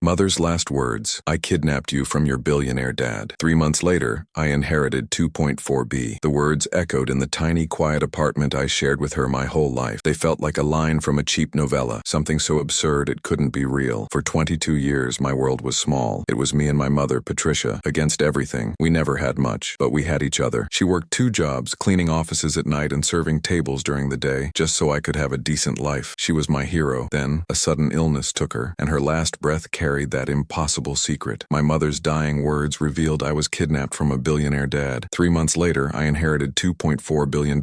Mother's last words: I kidnapped you from your billionaire dad. 3 months later, I inherited 2.4B. The words echoed in the tiny, quiet apartment I shared with her my whole life. They felt like a line from a cheap novella, something so absurd it couldn't be real. For 22 years, my world was small. It was me and my mother, Patricia, against everything. We never had much, but we had each other. She worked 2 jobs, cleaning offices at night and serving tables during the day, just so I could have a decent life. She was my hero. Then, a sudden illness took her, and her last breath carried that impossible secret. My mother's dying words revealed I was kidnapped from a billionaire dad. 3 months later, I inherited $2.4 billion.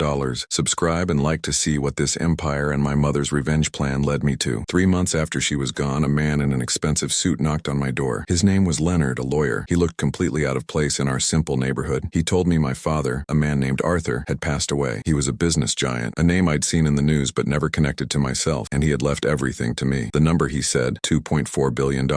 Subscribe and like to see what this empire and my mother's revenge plan led me to. 3 months after she was gone, a man in an expensive suit knocked on my door. His name was Leonard, a lawyer. He looked completely out of place in our simple neighborhood. He told me my father, a man named Arthur, had passed away. He was a business giant, a name I'd seen in the news but never connected to myself, and he had left everything to me. The number he said, $2.4 billion,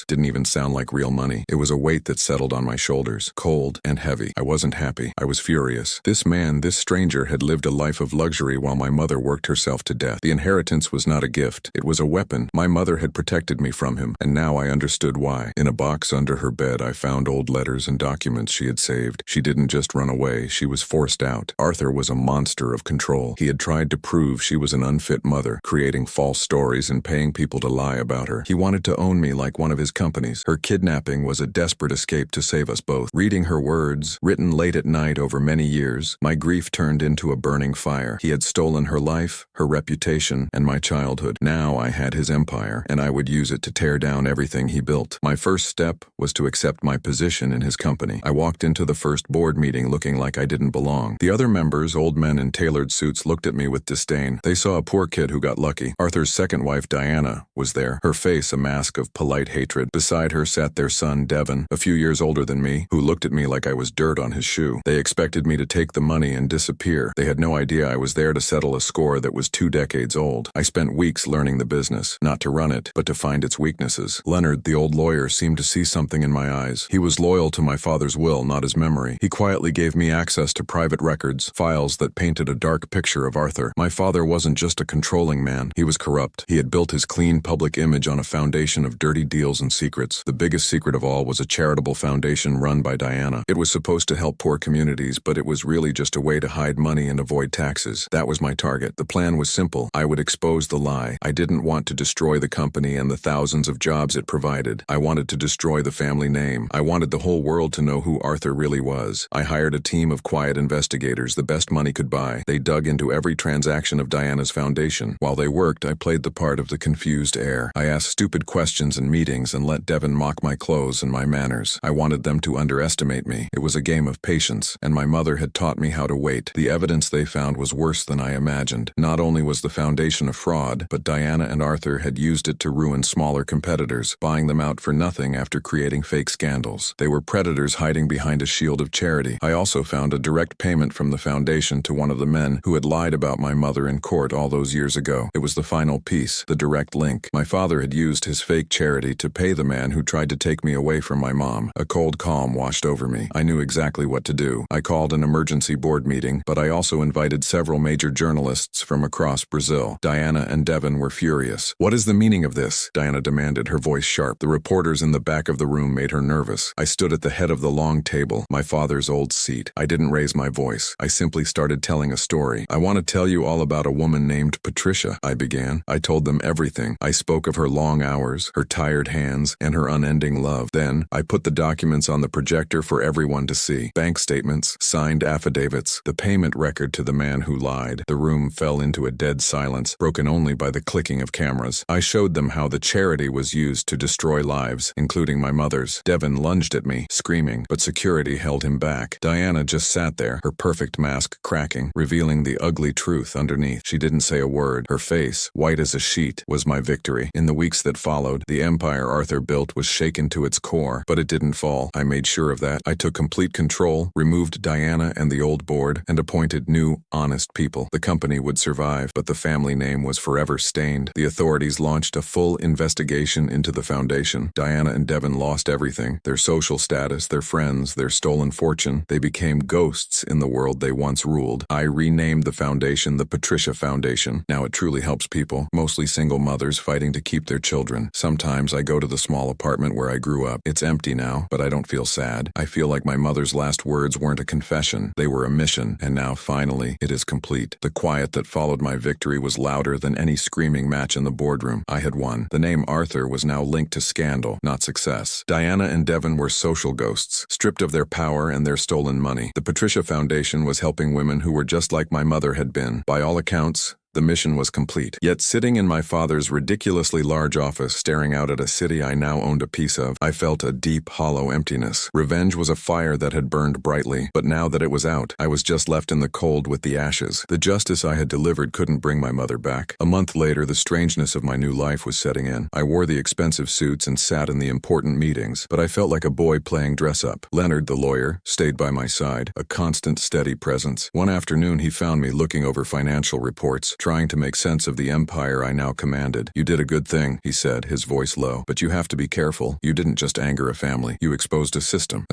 didn't even sound like real money. It was a weight that settled on my shoulders, cold and heavy. I wasn't happy. I was furious. This man, this stranger, had lived a life of luxury while my mother worked herself to death. The inheritance was not a gift. It was a weapon. My mother had protected me from him, and now I understood why. In a box under her bed, I found old letters and documents she had saved. She didn't just run away. She was forced out. Arthur was a monster of control. He had tried to prove she was an unfit mother, creating false stories and paying people to lie about her. He wanted to own me like one of his companies. Her kidnapping was a desperate escape to save us both. Reading her words, written late at night over many years, my grief turned into a burning fire. He had stolen her life, her reputation, and my childhood. Now I had his empire, and I would use it to tear down everything he built. My first step was to accept my position in his company. I walked into the first board meeting looking like I didn't belong. The other members, old men in tailored suits, looked at me with disdain. They saw a poor kid who got lucky. Arthur's second wife, Diana, was there, her face a mask of polite hatred. Beside her sat their son, Devin, a few years older than me, who looked at me like I was dirt on his shoe. They expected me to take the money and disappear. They had no idea I was there to settle a score that was 2 decades old. I spent weeks learning the business, not to run it, but to find its weaknesses. Leonard, the old lawyer, seemed to see something in my eyes. He was loyal to my father's will, not his memory. He quietly gave me access to private records, files that painted a dark picture of Arthur. My father wasn't just a controlling man. He was corrupt. He had built his clean public image on a foundation of dirty deals and secrets. The biggest secret of all was a charitable foundation run by Diana. It was supposed to help poor communities, but it was really just a way to hide money and avoid taxes. That was my target. The plan was simple. I would expose the lie. I didn't want to destroy the company and the thousands of jobs it provided. I wanted to destroy the family name. I wanted the whole world to know who Arthur really was. I hired a team of quiet investigators, the best money could buy. They dug into every transaction of Diana's foundation. While they worked, I played the part of the confused heir. I asked stupid questions in meetings and let Devin mock my clothes and my manners. I wanted them to underestimate me. It was a game of patience, and my mother had taught me how to wait. The evidence they found was worse than I imagined. Not only was the foundation a fraud, but Diana and Arthur had used it to ruin smaller competitors, buying them out for nothing after creating fake scandals. They were predators hiding behind a shield of charity. I also found a direct payment from the foundation to one of the men who had lied about my mother in court all those years ago. It was the final piece, the direct link. My father had used his fake charity to pay the man who tried to take me away from my mom. A cold calm washed over me. I knew exactly what to do. I called an emergency board meeting, but I also invited several major journalists from across Brazil. Diana and Devin were furious. "What is the meaning of this?" Diana demanded, her voice sharp. The reporters in the back of the room made her nervous. I stood at the head of the long table, my father's old seat. I didn't raise my voice. I simply started telling a story. "I want to tell you all about a woman named Patricia," I began. I told them everything. I spoke of her long hours, her tired hands, and her unending love. Then, I put the documents on the projector for everyone to see. Bank statements, signed affidavits, the payment record to the man who lied. The room fell into a dead silence, broken only by the clicking of cameras. I showed them how the charity was used to destroy lives, including my mother's. Devin lunged at me, screaming, but security held him back. Diana just sat there, her perfect mask cracking, revealing the ugly truth underneath. She didn't say a word. Her face, white as a sheet, was my victory. In the weeks that followed, the empire Arthur built was shaken to its core, but it didn't fall. I made sure of that. I took complete control, removed Diana and the old board, and appointed new, honest people. The company would survive, but the family name was forever stained. The authorities launched a full investigation into the foundation. Diana and Devin lost everything. Their social status, their friends, their stolen fortune. They became ghosts in the world they once ruled. I renamed the foundation the Patricia Foundation. Now it truly helps people, mostly single mothers fighting to keep their children. Sometimes I go to the small apartment where I grew up. It's empty now, but I don't feel sad. I feel like my mother's last words weren't a confession. They were a mission, and now, finally, it is complete. The quiet that followed my victory was louder than any screaming match in the boardroom. I had won. The name Arthur was now linked to scandal, not success. Diana and Devon were social ghosts, stripped of their power and their stolen money. The Patricia Foundation was helping women who were just like my mother had been. By all accounts, the mission was complete. Yet sitting in my father's ridiculously large office, staring out at a city I now owned a piece of, I felt a deep, hollow emptiness. Revenge was a fire that had burned brightly, but now that it was out, I was just left in the cold with the ashes. The justice I had delivered couldn't bring my mother back. A month later, the strangeness of my new life was setting in. I wore the expensive suits and sat in the important meetings, but I felt like a boy playing dress-up. Leonard, the lawyer, stayed by my side, a constant, steady presence. One afternoon, he found me looking over financial reports, trying to make sense of the empire I now commanded. "You did a good thing," he said, his voice low. "But you have to be careful. You didn't just anger a family. You exposed a system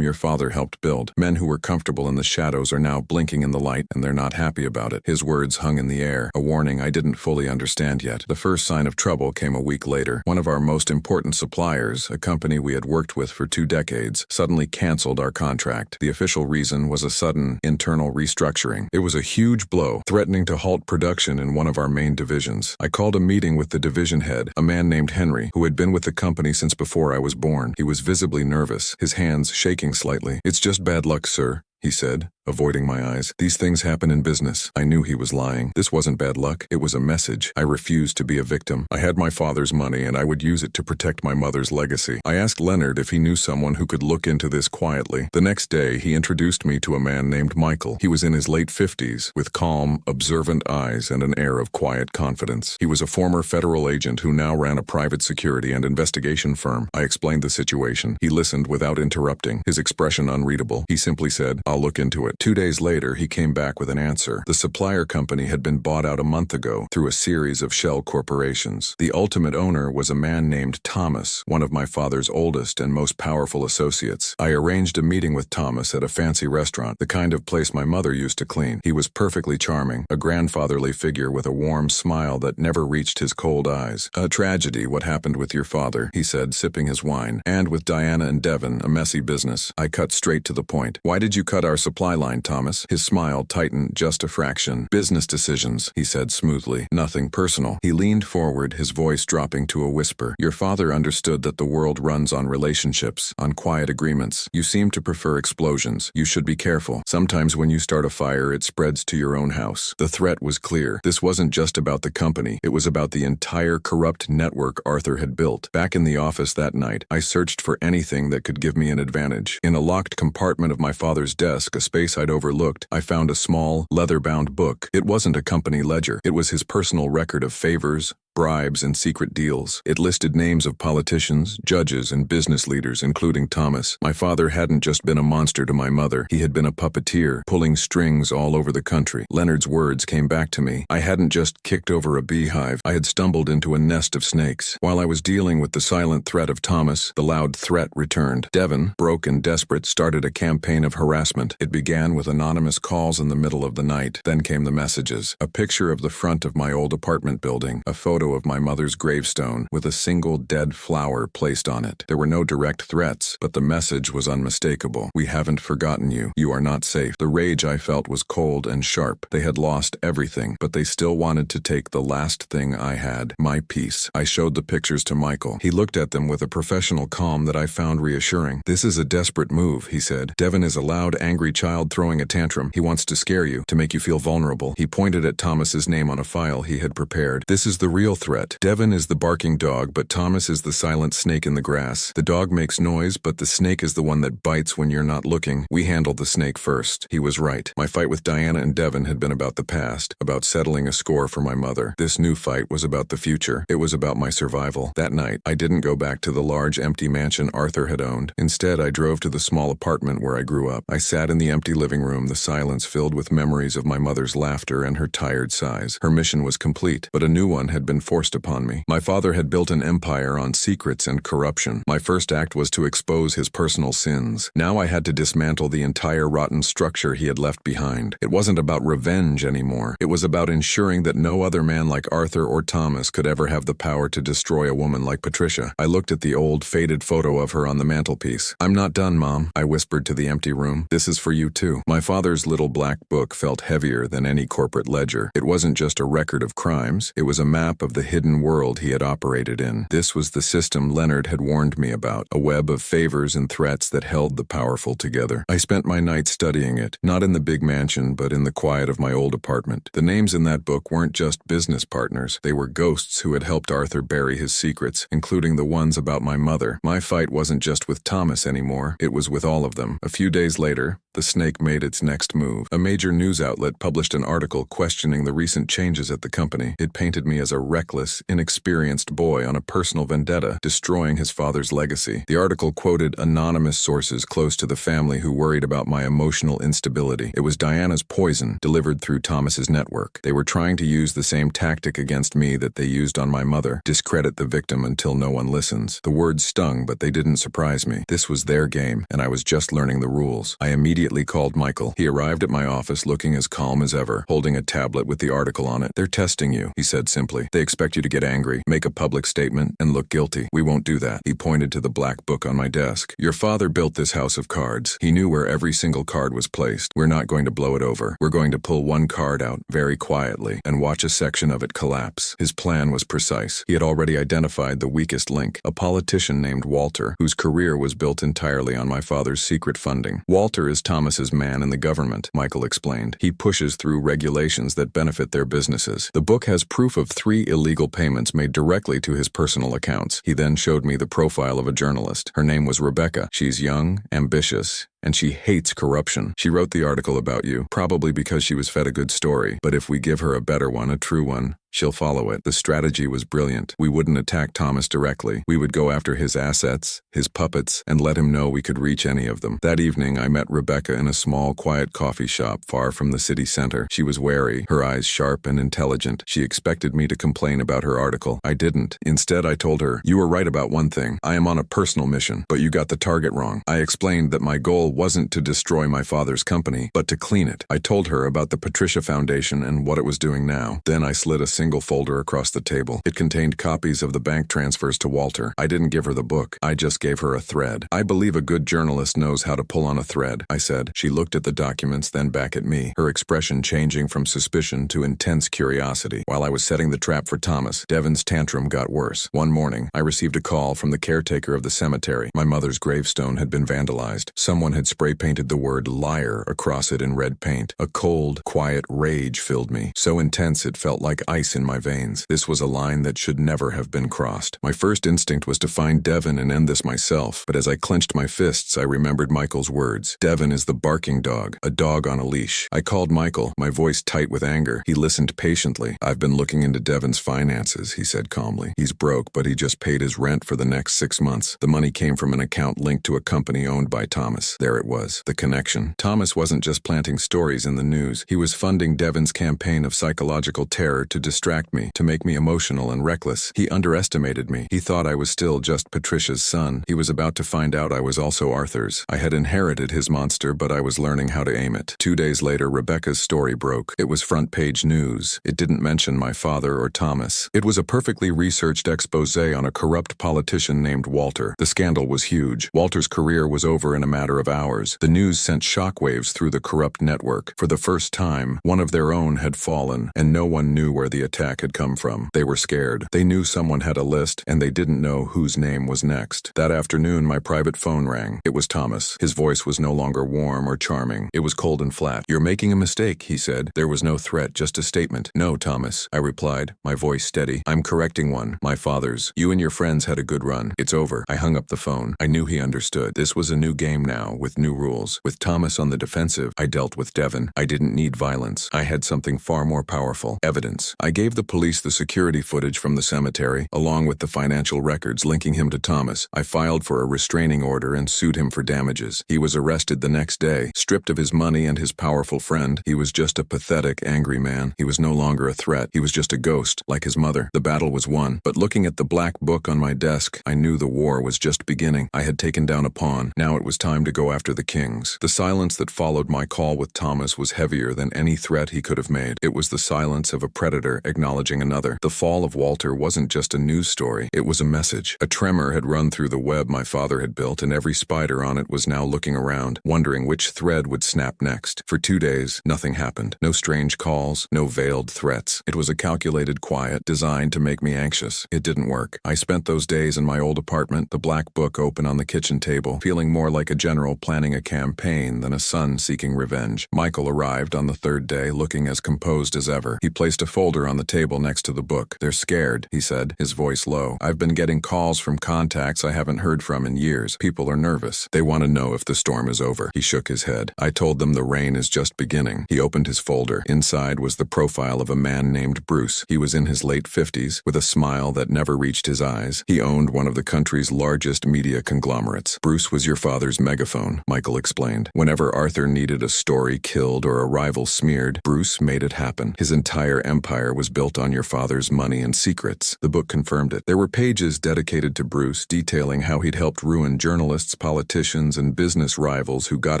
your father helped build. Men who were comfortable in the shadows are now blinking in the light, and they're not happy about it." His words hung in the air, a warning I didn't fully understand yet. The first sign of trouble came a week later. One of our most important suppliers, a company we had worked with for 2 decades, suddenly canceled our contract. The official reason was a sudden internal restructuring. It was a huge blow, threatening to halt production in one of our main divisions. I called a meeting with the division head, a man named Henry, who had been with the company since before I was born. He was visibly nervous, his hands shaking slightly. "It's just bad luck, sir," he said, avoiding my eyes. "These things happen in business." I knew he was lying. This wasn't bad luck. It was a message. I refused to be a victim. I had my father's money, and I would use it to protect my mother's legacy. I asked Leonard if he knew someone who could look into this quietly. The next day, he introduced me to a man named Michael. He was in his late 50s, with calm, observant eyes and an air of quiet confidence. He was a former federal agent who now ran a private security and investigation firm. I explained the situation. He listened without interrupting, his expression unreadable. He simply said, "I'll look into it." 2 days later, he came back with an answer. The supplier company had been bought out a month ago through a series of shell corporations. The ultimate owner was a man named Thomas, one of my father's oldest and most powerful associates. I arranged a meeting with Thomas at a fancy restaurant, the kind of place my mother used to clean. He was perfectly charming, a grandfatherly figure with a warm smile that never reached his cold eyes. "A tragedy, what happened with your father," he said, sipping his wine. "And with Diana and Devon, a messy business." I cut straight to the point. "Why did you cut our supply line, Thomas?" His smile tightened just a fraction. "Business decisions," he said smoothly. "Nothing personal." He leaned forward, his voice dropping to a whisper. "Your father understood that the world runs on relationships, on quiet agreements. You seem to prefer explosions. You should be careful. Sometimes when you start a fire, it spreads to your own house." The threat was clear. This wasn't just about the company. It was about the entire corrupt network Arthur had built. Back in the office that night, I searched for anything that could give me an advantage. In a locked compartment of my father's desk, a space I'd overlooked, I found a small, leather-bound book. It wasn't a company ledger. It was his personal record of favors, bribes, and secret deals. It listed names of politicians, judges, and business leaders, including Thomas. My father hadn't just been a monster to my mother. He had been a puppeteer, pulling strings all over the country. Leonard's words came back to me. I hadn't just kicked over a beehive. I had stumbled into a nest of snakes. While I was dealing with the silent threat of Thomas, the loud threat returned. Devon, broke and desperate, started a campaign of harassment. It began with anonymous calls in the middle of the night. Then came the messages. A picture of the front of my old apartment building. A photo of my mother's gravestone with a single dead flower placed on it. There were no direct threats, but the message was unmistakable. "We haven't forgotten you. You are not safe." The rage I felt was cold and sharp. They had lost everything, but they still wanted to take the last thing I had, my peace. I showed the pictures to Michael. He looked at them with a professional calm that I found reassuring. "This is a desperate move," he said. "Devon is a loud, angry child throwing a tantrum. He wants to scare you, to make you feel vulnerable." He pointed at Thomas's name on a file he had prepared. "This is the real threat. Devon is the barking dog, but Thomas is the silent snake in the grass. The dog makes noise, but the snake is the one that bites when you're not looking. We handle the snake first." He was right. My fight with Diana and Devon had been about the past, about settling a score for my mother. This new fight was about the future. It was about my survival. That night, I didn't go back to the large empty mansion Arthur had owned. Instead, I drove to the small apartment where I grew up. I sat in the empty living room, the silence filled with memories of my mother's laughter and her tired sighs. Her mission was complete, but a new one had been been forced upon me. My father had built an empire on secrets and corruption. My first act was to expose his personal sins. Now I had to dismantle the entire rotten structure he had left behind. It wasn't about revenge anymore. It was about ensuring that no other man like Arthur or Thomas could ever have the power to destroy a woman like Patricia. I looked at the old, faded photo of her on the mantelpiece. "I'm not done, Mom," I whispered to the empty room. "This is for you too." My father's little black book felt heavier than any corporate ledger. It wasn't just a record of crimes. It was a map of the hidden world he had operated in. This was the system Leonard had warned me about, a web of favors and threats that held the powerful together. I spent my nights studying it, not in the big mansion, but in the quiet of my old apartment. The names in that book weren't just business partners. They were ghosts who had helped Arthur bury his secrets, including the ones about my mother. My fight wasn't just with Thomas anymore. It was with all of them. A few days later, the snake made its next move. A major news outlet published an article questioning the recent changes at the company. It painted me as a reckless, inexperienced boy on a personal vendetta, destroying his father's legacy. The article quoted anonymous sources close to the family who worried about my emotional instability. It was Diana's poison, delivered through Thomas's network. They were trying to use the same tactic against me that they used on my mother: discredit the victim until no one listens. The words stung, but they didn't surprise me. This was their game, and I was just learning the rules. I immediately called Michael. He arrived at my office looking as calm as ever, holding a tablet with the article on it. "They're testing you," he said simply. "They expect you to get angry, make a public statement, and look guilty. We won't do that." He pointed to the black book on my desk. "Your father built this house of cards. He knew where every single card was placed. We're not going to blow it over. We're going to pull one card out very quietly and watch a section of it collapse." His plan was precise. He had already identified the weakest link, a politician named Walter, whose career was built entirely on my father's secret funding. "Walter is Thomas's man in the government," Michael explained. "He pushes through regulations that benefit their businesses. The book has proof of 3 illegal payments made directly to his personal accounts." He then showed me the profile of a journalist. Her name was Rebecca. "She's young, ambitious, and she hates corruption. She wrote the article about you, probably because she was fed a good story. But if we give her a better one, a true one, she'll follow it." The strategy was brilliant. We wouldn't attack Thomas directly. We would go after his assets, his puppets, and let him know we could reach any of them. That evening, I met Rebecca in a small, quiet coffee shop far from the city center. She was wary, her eyes sharp and intelligent. She expected me to complain about her article. I didn't. Instead, I told her, "You were right about one thing. I am on a personal mission, but you got the target wrong." I explained that my goal wasn't to destroy my father's company, but to clean it. I told her about the Patricia Foundation and what it was doing now. Then I slid a single folder across the table. It contained copies of the bank transfers to Walter. I didn't give her the book. I just gave her a thread. "I believe a good journalist knows how to pull on a thread," I said. She looked at the documents, then back at me, her expression changing from suspicion to intense curiosity. While I was setting the trap for Thomas, Devon's tantrum got worse. One morning, I received a call from the caretaker of the cemetery. My mother's gravestone had been vandalized. Someone had spray-painted the word liar across it in red paint. A cold, quiet rage filled me, so intense it felt like ice in my veins. This was a line that should never have been crossed. My first instinct was to find Devon and end this myself, but as I clenched my fists, I remembered Michael's words. Devon is the barking dog, a dog on a leash. I called Michael, my voice tight with anger. He listened patiently. "I've been looking into Devon's finances," he said calmly. "He's broke, but he just paid his rent for the next 6 months. The money came from an account linked to a company owned by Thomas." There it was, the connection. Thomas wasn't just planting stories in the news. He was funding Devon's campaign of psychological terror to distract me, to make me emotional and reckless. He underestimated me. He thought I was still just Patricia's son. He was about to find out I was also Arthur's. I had inherited his monster, but I was learning how to aim it. 2 days later, Rebecca's story broke. It was front-page news. It didn't mention my father or Thomas. It was a perfectly researched expose on a corrupt politician named Walter. The scandal was huge. Walter's career was over in a matter of hours. The news sent shockwaves through the corrupt network. For the first time, one of their own had fallen, and no one knew where the attack had come from. They were scared. They knew someone had a list, and they didn't know whose name was next. That afternoon, my private phone rang. It was Thomas. His voice was no longer warm or charming. It was cold and flat. "You're making a mistake," he said. There was no threat, just a statement. "No, Thomas," I replied, my voice steady. "I'm correcting one. My father's. You and your friends had a good run. It's over." I hung up the phone. I knew he understood. This was a new game now, with with new rules. With Thomas on the defensive, I dealt with Devon. I didn't need violence. I had something far more powerful: evidence. I gave the police the security footage from the cemetery, along with the financial records linking him to Thomas. I filed for a restraining order and sued him for damages. He was arrested the next day, stripped of his money and his powerful friend. He was just a pathetic, angry man. He was no longer a threat. He was just a ghost, like his mother. The battle was won. But looking at the black book on my desk, I knew the war was just beginning. I had taken down a pawn. Now it was time to go after the kings. The silence that followed my call with Thomas was heavier than any threat he could have made. It was the silence of a predator acknowledging another. The fall of Walter wasn't just a news story. It was a message. A tremor had run through the web my father had built, and every spider on it was now looking around, wondering which thread would snap next. For 2 days, nothing happened. No strange calls, no veiled threats. It was a calculated quiet designed to make me anxious. It didn't work. I spent those days in my old apartment, the black book open on the kitchen table, feeling more like a general planning a campaign than a son seeking revenge. Michael arrived on the 3rd day, looking as composed as ever. He placed a folder on the table next to the book. "They're scared," he said, his voice low. "I've been getting calls from contacts I haven't heard from in years. People are nervous. They want to know if the storm is over." He shook his head. "I told them the rain is just beginning." He opened his folder. Inside was the profile of a man named Bruce. He was in his late 50s, with a smile that never reached his eyes. He owned one of the country's largest media conglomerates. "Bruce was your father's megaphone," Michael explained. "Whenever Arthur needed a story killed or a rival smeared, Bruce made it happen. His entire empire was built on your father's money and secrets." The book confirmed it. There were pages dedicated to Bruce, detailing how he'd helped ruin journalists, politicians, and business rivals who got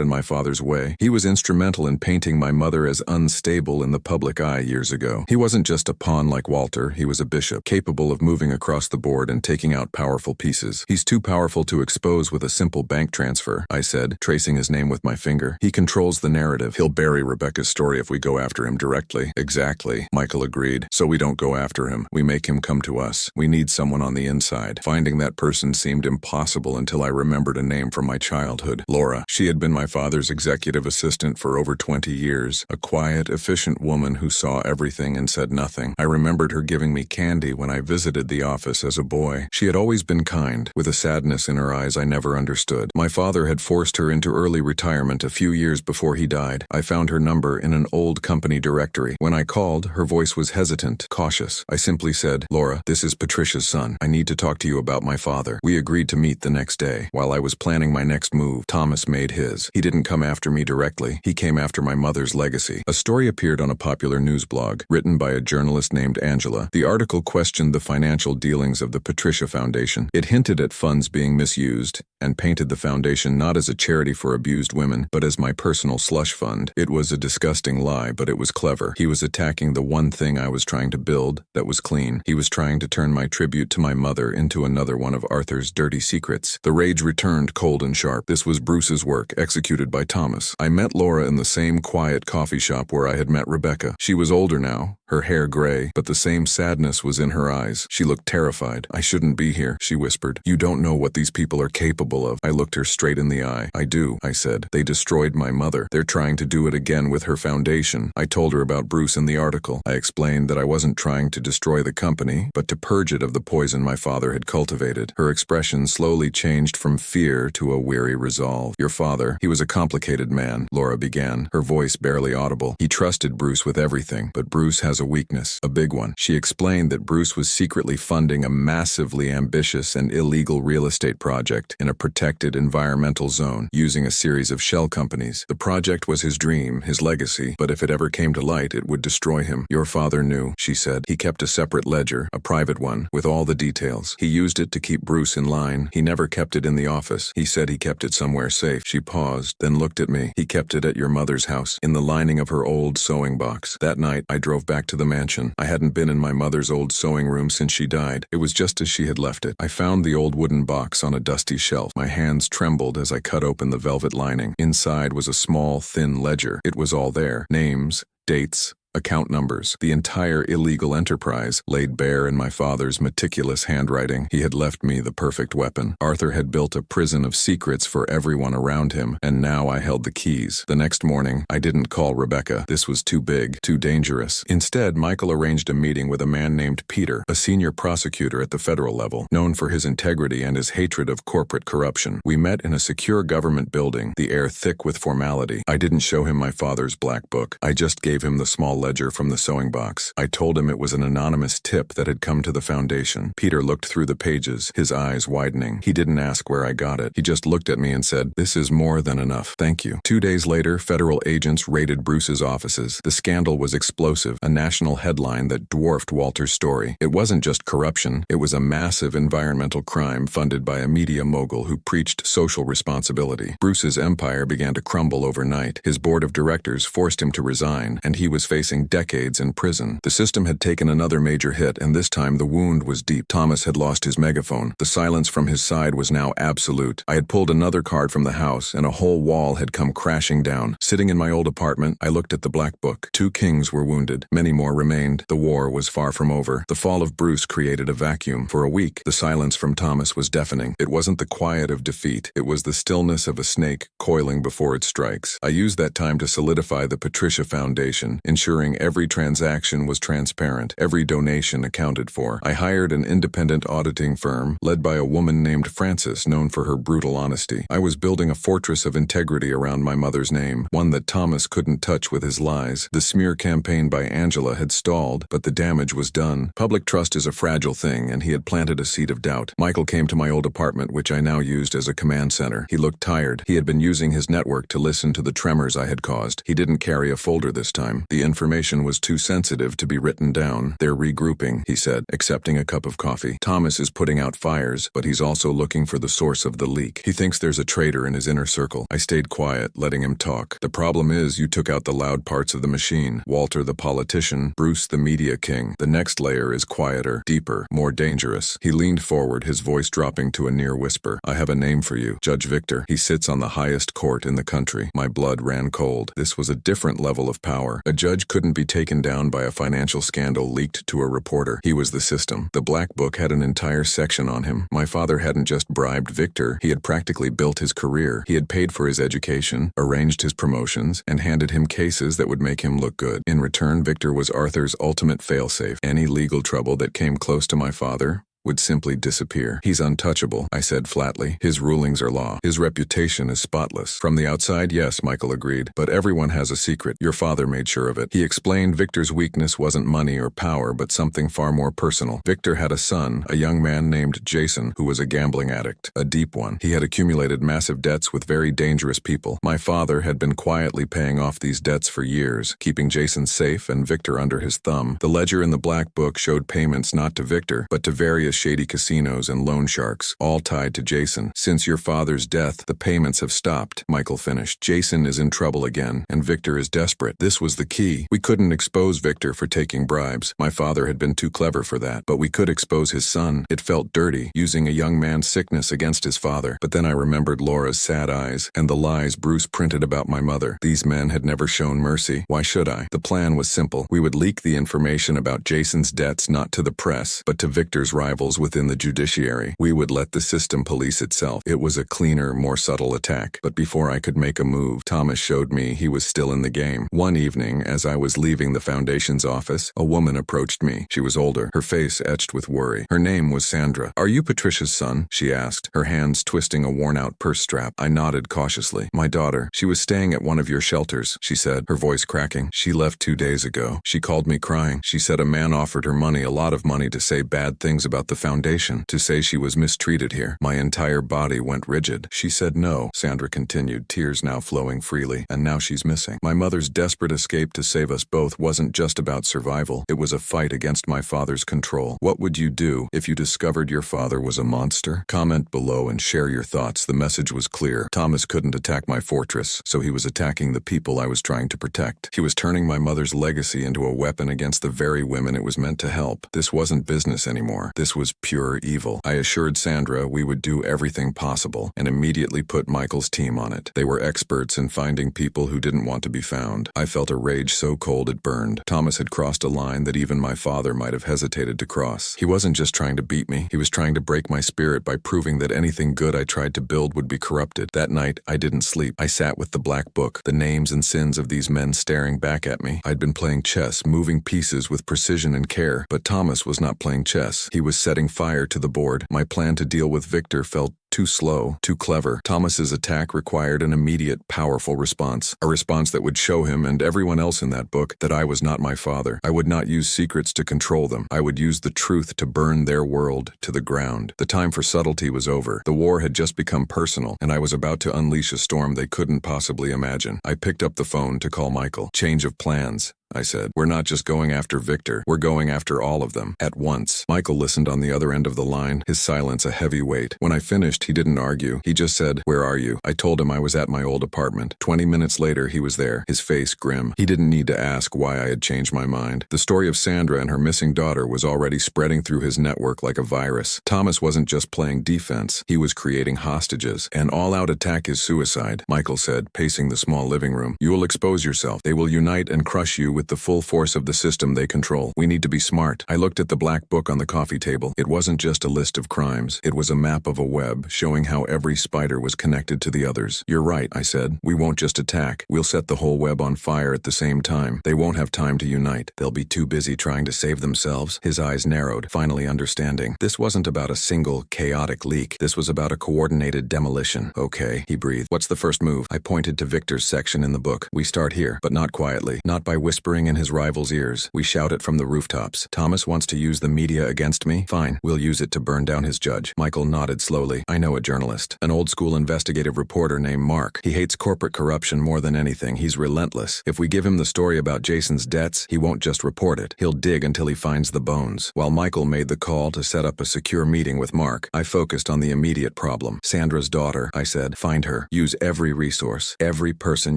in my father's way. He was instrumental in painting my mother as unstable in the public eye years ago. He wasn't just a pawn like Walter, he was a bishop, capable of moving across the board and taking out powerful pieces. "He's too powerful to expose with a simple bank transfer," I said, tracing his name with my finger. "He controls the narrative. He'll bury Rebecca's story if we go after him directly." "Exactly," Michael agreed. "So we don't go after him. We make him come to us. We need someone on the inside." Finding that person seemed impossible until I remembered a name from my childhood: Laura. She had been my father's executive assistant for over 20 years, a quiet, efficient woman who saw everything and said nothing. I remembered her giving me candy when I visited the office as a boy. She had always been kind, with a sadness in her eyes I never understood. My father had forced her into early retirement a few years before he died. I found her number in an old company directory. When I called, her voice was hesitant, cautious. I simply said, "Laura, this is Patricia's son. I need to talk to you about my father." We agreed to meet the next day. While I was planning my next move, Thomas made his. He didn't come after me directly. He came after my mother's legacy. A story appeared on a popular news blog, written by a journalist named Angela. The article questioned the financial dealings of the Patricia Foundation. It hinted at funds being misused and painted the foundation not as a charity for abused women, but as my personal slush fund. It was a disgusting lie, but it was clever. He was attacking the one thing I was trying to build that was clean. He was trying to turn my tribute to my mother into another one of Arthur's dirty secrets. The rage returned cold and sharp. This was Bruce's work, executed by Thomas. I met Laura in the same quiet coffee shop where I had met Rebecca. She was older now, her hair gray, but the same sadness was in her eyes. She looked terrified. "I shouldn't be here," she whispered. "You don't know what these people are capable of." I looked her straight in the eye. "I do," I said. "They destroyed my mother. They're trying to do it again with her foundation." I told her about Bruce in the article. I explained that I wasn't trying to destroy the company, but to purge it of the poison my father had cultivated. Her expression slowly changed from fear to a weary resolve. "Your father, he was a complicated man," Laura began, her voice barely audible. "He trusted Bruce with everything, but Bruce has a weakness, a big one." She explained that Bruce was secretly funding a massively ambitious and illegal real estate project in a protected environmental zone, using a series of shell companies. The project was his dream, his legacy, but if it ever came to light, it would destroy him. "Your father knew," she said. "He kept a separate ledger, a private one, with all the details. He used it to keep Bruce in line. He never kept it in the office. He said he kept it somewhere safe." She paused, then looked at me. "He kept it at your mother's house, in the lining of her old sewing box." That night, I drove back to the mansion. I hadn't been in my mother's old sewing room since she died. It was just as she had left it. I found the old wooden box on a dusty shelf. My hands trembled as I cut open the velvet lining. Inside was a small, thin ledger. It was all there: names, dates, account numbers, the entire illegal enterprise laid bare in my father's meticulous handwriting. He had left me the perfect weapon. Arthur had built a prison of secrets for everyone around him, and now I held the keys. The next morning, I didn't call Rebecca. This was too big, too dangerous. Instead, Michael arranged a meeting with a man named Peter, a senior prosecutor at the federal level, known for his integrity and his hatred of corporate corruption. We met in a secure government building, the air thick with formality. I didn't show him my father's black book. I just gave him the small ledger from the sewing box. I told him it was an anonymous tip that had come to the foundation. Peter looked through the pages, his eyes widening. He didn't ask where I got it. He just looked at me and said, "This is more than enough. Thank you." 2 days later, federal agents raided Bruce's offices. The scandal was explosive, a national headline that dwarfed Walter's story. It wasn't just corruption, it was a massive environmental crime funded by a media mogul who preached social responsibility. Bruce's empire began to crumble overnight. His board of directors forced him to resign, and he was facing decades in prison. The system had taken another major hit, and this time the wound was deep. Thomas had lost his megaphone. The silence from his side was now absolute. I had pulled another card from the house, and a whole wall had come crashing down. Sitting in my old apartment, I looked at the black book. 2 kings were wounded. Many more remained. The war was far from over. The fall of Bruce created a vacuum. For a week, the silence from Thomas was deafening. It wasn't the quiet of defeat. It was the stillness of a snake coiling before it strikes. I used that time to solidify the Patricia Foundation, ensuring every transaction was transparent, every donation accounted for. I hired an independent auditing firm, led by a woman named Frances, known for her brutal honesty. I was building a fortress of integrity around my mother's name, one that Thomas couldn't touch with his lies. The smear campaign by Angela had stalled, but the damage was done. Public trust is a fragile thing, and he had planted a seed of doubt. Michael came to my old apartment, which I now used as a command center. He looked tired. He had been using his network to listen to the tremors I had caused. He didn't carry a folder this time. The information was too sensitive to be written down. "They're regrouping," he said, accepting a cup of coffee. "Thomas is putting out fires, but he's also looking for the source of the leak. He thinks there's a traitor in his inner circle." I stayed quiet, letting him talk. "The problem is you took out the loud parts of the machine. Walter the politician, Bruce the media king. The next layer is quieter, deeper, more dangerous." He leaned forward, his voice dropping to a near whisper. "I have a name for you. Judge Victor. He sits on the highest court in the country." My blood ran cold. This was a different level of power. A judge couldn't be taken down by a financial scandal leaked to a reporter. He was the system. The black book had an entire section on him. My father hadn't just bribed Victor. He had practically built his career. He had paid for his education, arranged his promotions, and handed him cases that would make him look good. In return, Victor was Arthur's ultimate failsafe. Any legal trouble that came close to my father would simply disappear. "He's untouchable," I said flatly. "His rulings are law. His reputation is spotless." "From the outside, yes," Michael agreed. "But everyone has a secret. Your father made sure of it." He explained Victor's weakness wasn't money or power, but something far more personal. Victor had a son, a young man named Jason, who was a gambling addict, a deep one. He had accumulated massive debts with very dangerous people. My father had been quietly paying off these debts for years, keeping Jason safe and Victor under his thumb. The ledger in the black book showed payments not to Victor, but to various shady casinos and loan sharks, all tied to Jason. "Since your father's death, the payments have stopped," Michael finished. "Jason is in trouble again, and Victor is desperate." This was the key. We couldn't expose Victor for taking bribes. My father had been too clever for that. But we could expose his son. It felt dirty, using a young man's sickness against his father. But then I remembered Laura's sad eyes, and the lies Bruce printed about my mother. These men had never shown mercy. Why should I? The plan was simple. We would leak the information about Jason's debts not to the press, but to Victor's rivals within the judiciary. We would let the system police itself. It was a cleaner, more subtle attack. But before I could make a move, Thomas showed me he was still in the game. One evening, as I was leaving the foundation's office, a woman approached me. She was older, her face etched with worry. Her name was Sandra. "Are you Patricia's son?" she asked, her hands twisting a worn-out purse strap. I nodded cautiously. "My daughter. She was staying at one of your shelters," she said, her voice cracking. "She left 2 days ago. She called me crying. She said a man offered her money, a lot of money, to say bad things about the foundation, to say she was mistreated here." My entire body went rigid. "She said no," Sandra continued, tears now flowing freely, "and now she's missing. My mother's desperate escape to save us both wasn't just about survival. It was a fight against my father's control. What would you do if you discovered your father was a monster? Comment below and share your thoughts." The message was clear. Thomas couldn't attack my fortress, so he was attacking the people I was trying to protect. He was turning my mother's legacy into a weapon against the very women it was meant to help. This wasn't business anymore. This was was pure evil. I assured Sandra we would do everything possible and immediately put Michael's team on it. They were experts in finding people who didn't want to be found. I felt a rage so cold it burned. Thomas had crossed a line that even my father might have hesitated to cross. He wasn't just trying to beat me. He was trying to break my spirit by proving that anything good I tried to build would be corrupted. That night, I didn't sleep. I sat with the black book, the names and sins of these men staring back at me. I'd been playing chess, moving pieces with precision and care, but Thomas was not playing chess. He was setting fire to the board. My plan to deal with Victor felt too slow, too clever. Thomas's attack required an immediate, powerful response. A response that would show him and everyone else in that book that I was not my father. I would not use secrets to control them. I would use the truth to burn their world to the ground. The time for subtlety was over. The war had just become personal, and I was about to unleash a storm they couldn't possibly imagine. I picked up the phone to call Michael. Change of plans, I said. We're not just going after Victor. We're going after all of them, at once. Michael listened on the other end of the line, his silence a heavy weight. When I finished, he didn't argue. He just said, "Where are you?" I told him I was at my old apartment. 20 minutes later, he was there, his face grim. He didn't need to ask why I had changed my mind. The story of Sandra and her missing daughter was already spreading through his network like a virus. Thomas wasn't just playing defense. He was creating hostages. An all-out attack is suicide, Michael said, pacing the small living room. You will expose yourself. They will unite and crush you with the full force of the system they control. We need to be smart. I looked at the black book on the coffee table. It wasn't just a list of crimes. It was a map of a web, showing how every spider was connected to the others. You're right, I said. We won't just attack. We'll set the whole web on fire at the same time. They won't have time to unite. They'll be too busy trying to save themselves. His eyes narrowed, finally understanding. This wasn't about a single, chaotic leak. This was about a coordinated demolition. Okay, he breathed. What's the first move? I pointed to Victor's section in the book. We start here, but not quietly. Not by whispering in his rival's ears. We shout it from the rooftops. Thomas wants to use the media against me? Fine, we'll use it to burn down his judge. Michael nodded slowly. I know a journalist. An old-school investigative reporter named Mark. He hates corporate corruption more than anything. He's relentless. If we give him the story about Jason's debts, he won't just report it. He'll dig until he finds the bones. While Michael made the call to set up a secure meeting with Mark, I focused on the immediate problem. Sandra's daughter, I said. Find her. Use every resource. Every person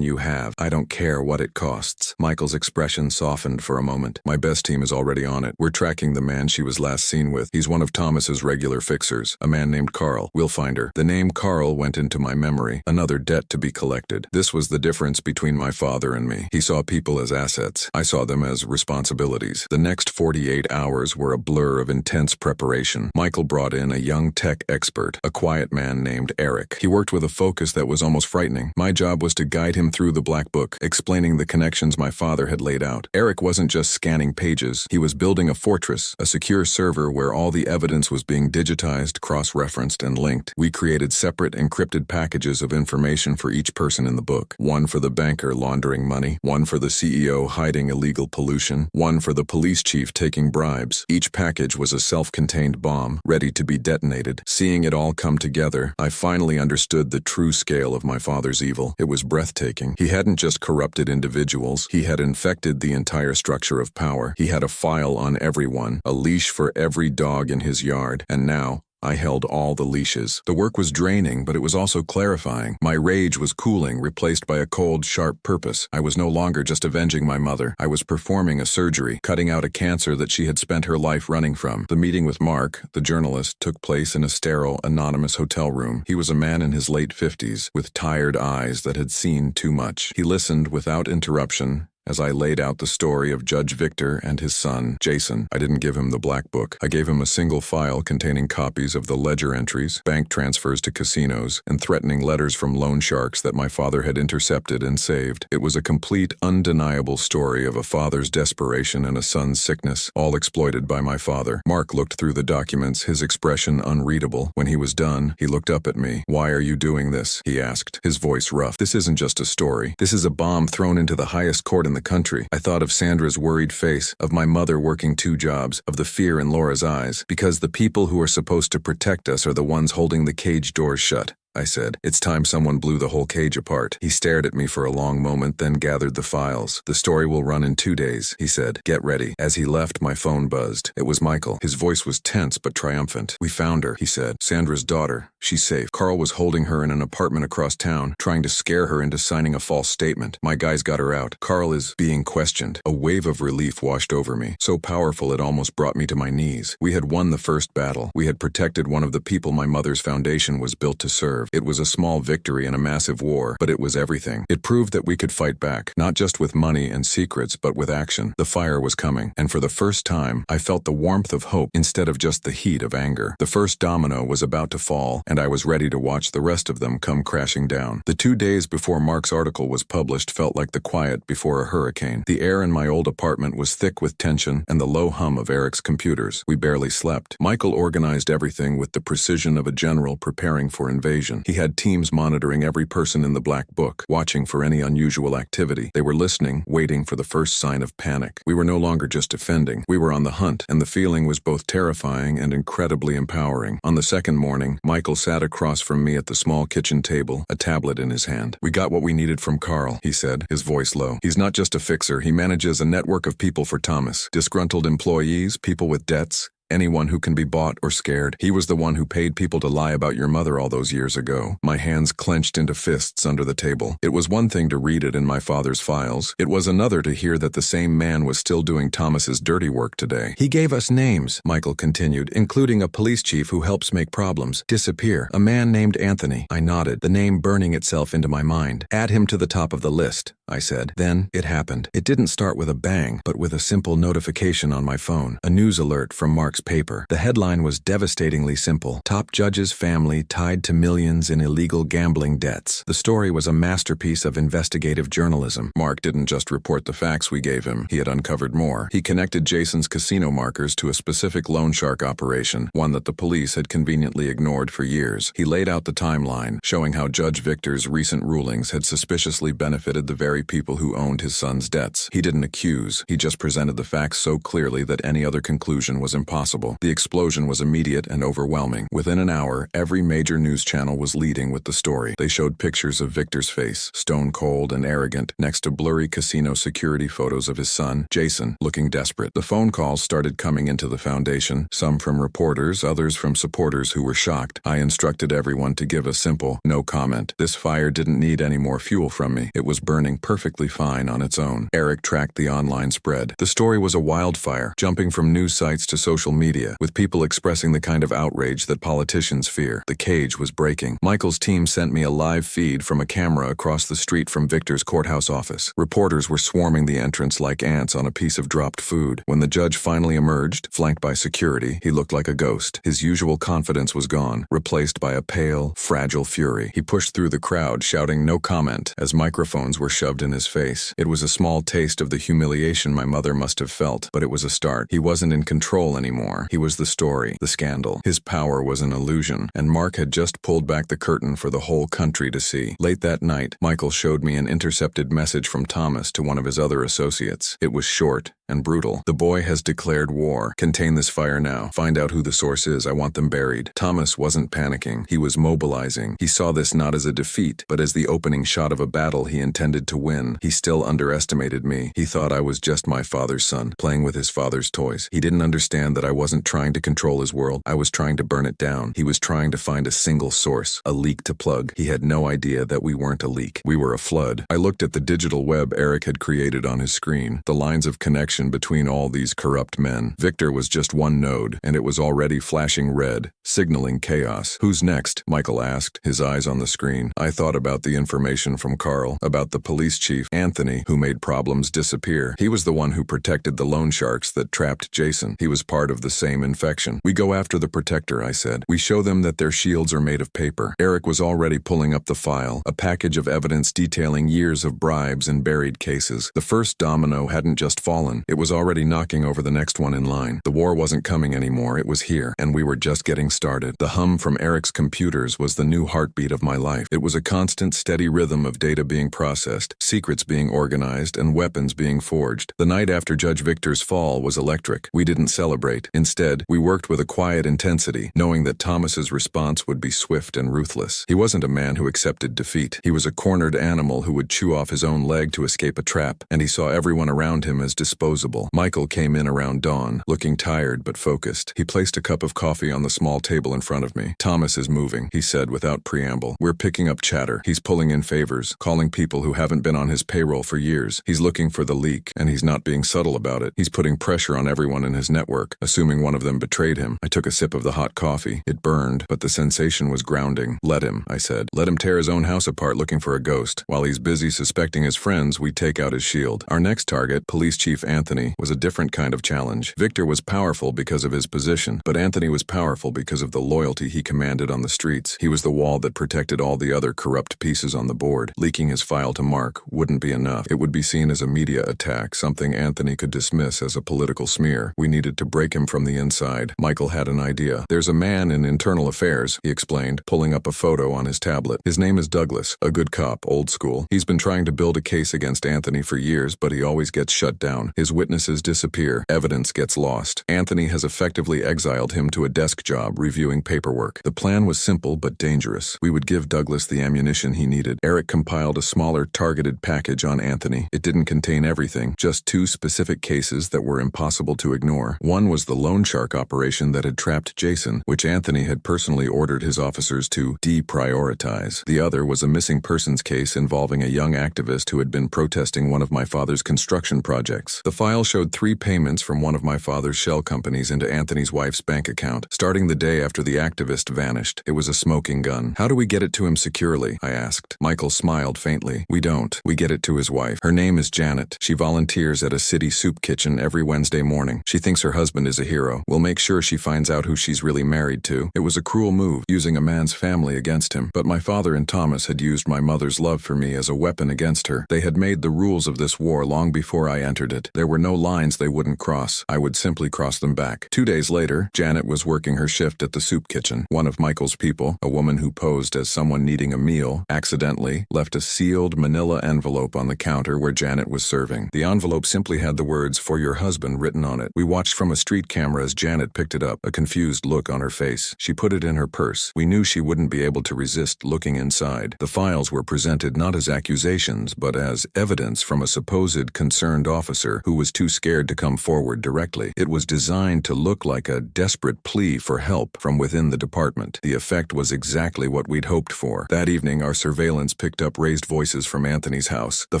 you have. I don't care what it costs. Michael's expression softened for a moment. My best team is already on it. We're tracking the man she was last seen with. He's one of Thomas's regular fixers, a man named Carl. We'll find her. The name Carl went into my memory. Another debt to be collected. This was the difference between my father and me. He saw people as assets. I saw them as responsibilities. The next 48 hours were a blur of intense preparation. Michael brought in a young tech expert, a quiet man named Eric. He worked with a focus that was almost frightening. My job was to guide him through the black book, explaining the connections my father had laid out. Eric wasn't just scanning pages. He was building a fortress, a secure server where all the evidence was being digitized, cross-referenced, and linked. We created separate encrypted packages of information for each person in the book. One for the banker laundering money, one for the CEO hiding illegal pollution, one for the police chief taking bribes. Each package was a self-contained bomb, ready to be detonated. Seeing it all come together, I finally understood the true scale of my father's evil. It was breathtaking. He hadn't just corrupted individuals. He had infected the entire structure of power. He had a file on everyone, a leash for every dog in his yard, and now I held all the leashes. The work was draining, but it was also clarifying. My rage was cooling, replaced by a cold, sharp purpose. I was no longer just avenging my mother. I was performing a surgery, cutting out a cancer that she had spent her life running from. The meeting with Mark, the journalist, took place in a sterile, anonymous hotel room. He was a man in his late 50s, with tired eyes that had seen too much. He listened without interruption as I laid out the story of Judge Victor and his son, Jason. I didn't give him the black book. I gave him a single file containing copies of the ledger entries, bank transfers to casinos, and threatening letters from loan sharks that my father had intercepted and saved. It was a complete, undeniable story of a father's desperation and a son's sickness, all exploited by my father. Mark looked through the documents, his expression unreadable. When he was done, he looked up at me. "Why are you doing this?" he asked, his voice rough. "This isn't just a story. This is a bomb thrown into the highest court in the country." I thought of Sandra's worried face, of my mother working 2 jobs, of the fear in Laura's eyes, because the people who are supposed to protect us are the ones holding the cage doors shut. I said. It's time someone blew the whole cage apart. He stared at me for a long moment, then gathered the files. The story will run in 2 days, he said. Get ready. As he left, my phone buzzed. It was Michael. His voice was tense but triumphant. We found her, he said. Sandra's daughter. She's safe. Carl was holding her in an apartment across town, trying to scare her into signing a false statement. My guys got her out. Carl is being questioned. A wave of relief washed over me, so powerful it almost brought me to my knees. We had won the first battle. We had protected one of the people my mother's foundation was built to serve. It was a small victory in a massive war, but it was everything. It proved that we could fight back, not just with money and secrets, but with action. The fire was coming, and for the first time, I felt the warmth of hope instead of just the heat of anger. The first domino was about to fall, and I was ready to watch the rest of them come crashing down. The 2 days before Mark's article was published felt like the quiet before a hurricane. The air in my old apartment was thick with tension and the low hum of Eric's computers. We barely slept. Michael organized everything with the precision of a general preparing for invasion. He had teams monitoring every person in the black book, watching for any unusual activity. They were listening, waiting for the first sign of panic. We were no longer just defending. We were on the hunt, and the feeling was both terrifying and incredibly empowering. On the second morning, Michael sat across from me at the small kitchen table, a tablet in his hand. We got what we needed from Carl, he said, his voice low. He's not just a fixer, he manages a network of people for Thomas. Disgruntled employees, people with debts, anyone who can be bought or scared. He was the one who paid people to lie about your mother all those years ago. My hands clenched into fists under the table. It was one thing to read it in my father's files. It was another to hear that the same man was still doing Thomas's dirty work today. He gave us names, Michael continued, including a police chief who helps make problems disappear. A man named Anthony. I nodded, the name burning itself into my mind. Add him to the top of the list, I said. Then it happened. It didn't start with a bang, but with a simple notification on my phone. A news alert from Mark's paper. The headline was devastatingly simple. Top judge's family tied to millions in illegal gambling debts. The story was a masterpiece of investigative journalism. Mark didn't just report the facts we gave him. He had uncovered more. He connected Jason's casino markers to a specific loan shark operation, one that the police had conveniently ignored for years. He laid out the timeline, showing how Judge Victor's recent rulings had suspiciously benefited the very people who owned his son's debts. He didn't accuse. He just presented the facts so clearly that any other conclusion was impossible. The explosion was immediate and overwhelming. Within an hour, every major news channel was leading with the story. They showed pictures of Victor's face, stone cold and arrogant, next to blurry casino security photos of his son, Jason, looking desperate. The phone calls started coming into the foundation, some from reporters, others from supporters who were shocked. I instructed everyone to give a simple, no comment. This fire didn't need any more fuel from me. It was burning perfectly fine on its own. Eric tracked the online spread. The story was a wildfire, jumping from news sites to social media, with people expressing the kind of outrage that politicians fear. The cage was breaking. Michael's team sent me a live feed from a camera across the street from Victor's courthouse office. Reporters were swarming the entrance like ants on a piece of dropped food. When the judge finally emerged, flanked by security, he looked like a ghost. His usual confidence was gone, replaced by a pale, fragile fury. He pushed through the crowd, shouting no comment, as microphones were shoved in his face. It was a small taste of the humiliation my mother must have felt, but it was a start. He wasn't in control anymore. He was the story, the scandal. His power was an illusion, and Mark had just pulled back the curtain for the whole country to see. Late that night, Michael showed me an intercepted message from Thomas to one of his other associates. It was short and brutal. The boy has declared war. Contain this fire now. Find out who the source is. I want them buried. Thomas wasn't panicking. He was mobilizing. He saw this not as a defeat, but as the opening shot of a battle he intended to win. He still underestimated me. He thought I was just my father's son, playing with his father's toys. He didn't understand that I wasn't trying to control his world. I was trying to burn it down. He was trying to find a single source, a leak to plug. He had no idea that we weren't a leak. We were a flood. I looked at the digital web Eric had created on his screen, the lines of connection between all these corrupt men. Victor was just one node, and it was already flashing red, signaling chaos. Who's next? Michael asked, his eyes on the screen. I thought about the information from Carl, about the police chief, Anthony, who made problems disappear. He was the one who protected the loan sharks that trapped Jason. He was part of the same infection. We go after the protector, I said. We show them that their shields are made of paper. Eric was already pulling up the file, a package of evidence detailing years of bribes and buried cases. The first domino hadn't just fallen. It was already knocking over the next one in line. The war wasn't coming anymore, it was here, and we were just getting started. The hum from Eric's computers was the new heartbeat of my life. It was a constant, steady rhythm of data being processed, secrets being organized, and weapons being forged. The night after Judge Victor's fall was electric. We didn't celebrate. Instead, we worked with a quiet intensity, knowing that Thomas's response would be swift and ruthless. He wasn't a man who accepted defeat. He was a cornered animal who would chew off his own leg to escape a trap, and he saw everyone around him as disposable. Michael came in around dawn, looking tired but focused. He placed a cup of coffee on the small table in front of me. "Thomas is moving," he said without preamble. "We're picking up chatter. He's pulling in favors, calling people who haven't been on his payroll for years. He's looking for the leak, and he's not being subtle about it. He's putting pressure on everyone in his network, assuming one of them betrayed him." I took a sip of the hot coffee. It burned, but the sensation was grounding. "Let him," I said. "Let him tear his own house apart looking for a ghost. While he's busy suspecting his friends, we take out his shield." Our next target, Police Chief Anthony, was a different kind of challenge. Victor was powerful because of his position, but Anthony was powerful because of the loyalty he commanded on the streets. He was the wall that protected all the other corrupt pieces on the board. Leaking his file to Mark wouldn't be enough. It would be seen as a media attack, something Anthony could dismiss as a political smear. We needed to break him from the inside. Michael had an idea. "There's a man in internal affairs," he explained, pulling up a photo on his tablet. "His name is Douglas, a good cop, old school. He's been trying to build a case against Anthony for years, but he always gets shut down. His witnesses disappear. Evidence gets lost. Anthony has effectively exiled him to a desk job reviewing paperwork." The plan was simple but dangerous. We would give Douglas the ammunition he needed. Eric compiled a smaller, targeted package on Anthony. It didn't contain everything, just 2 specific cases that were impossible to ignore. One was the loan shark operation that had trapped Jason, which Anthony had personally ordered his officers to deprioritize. The other was a missing persons case involving a young activist who had been protesting one of my father's construction projects. The file showed 3 payments from one of my father's shell companies into Anthony's wife's bank account, starting the day after the activist vanished. It was a smoking gun. "How do we get it to him securely?" I asked. Michael smiled faintly. "We don't. We get it to his wife. Her name is Janet. She volunteers at a city soup kitchen every Wednesday morning. She thinks her husband is a hero. We'll make sure she finds out who she's really married to." It was a cruel move, using a man's family against him, but my father and Thomas had used my mother's love for me as a weapon against her. They had made the rules of this war long before I entered it. There were no lines they wouldn't cross. I would simply cross them back. 2 days later, Janet was working her shift at the soup kitchen. One of Michael's people, a woman who posed as someone needing a meal, accidentally left a sealed manila envelope on the counter where Janet was serving. The envelope simply had the words "for your husband" written on it. We watched from a street camera as Janet picked it up, a confused look on her face. She put it in her purse. We knew she wouldn't be able to resist looking inside. The files were presented not as accusations, but as evidence from a supposed concerned officer who was too scared to come forward directly. It was designed to look like a desperate plea for help from within the department. The effect was exactly what we'd hoped for. That evening, our surveillance picked up raised voices from Anthony's house. The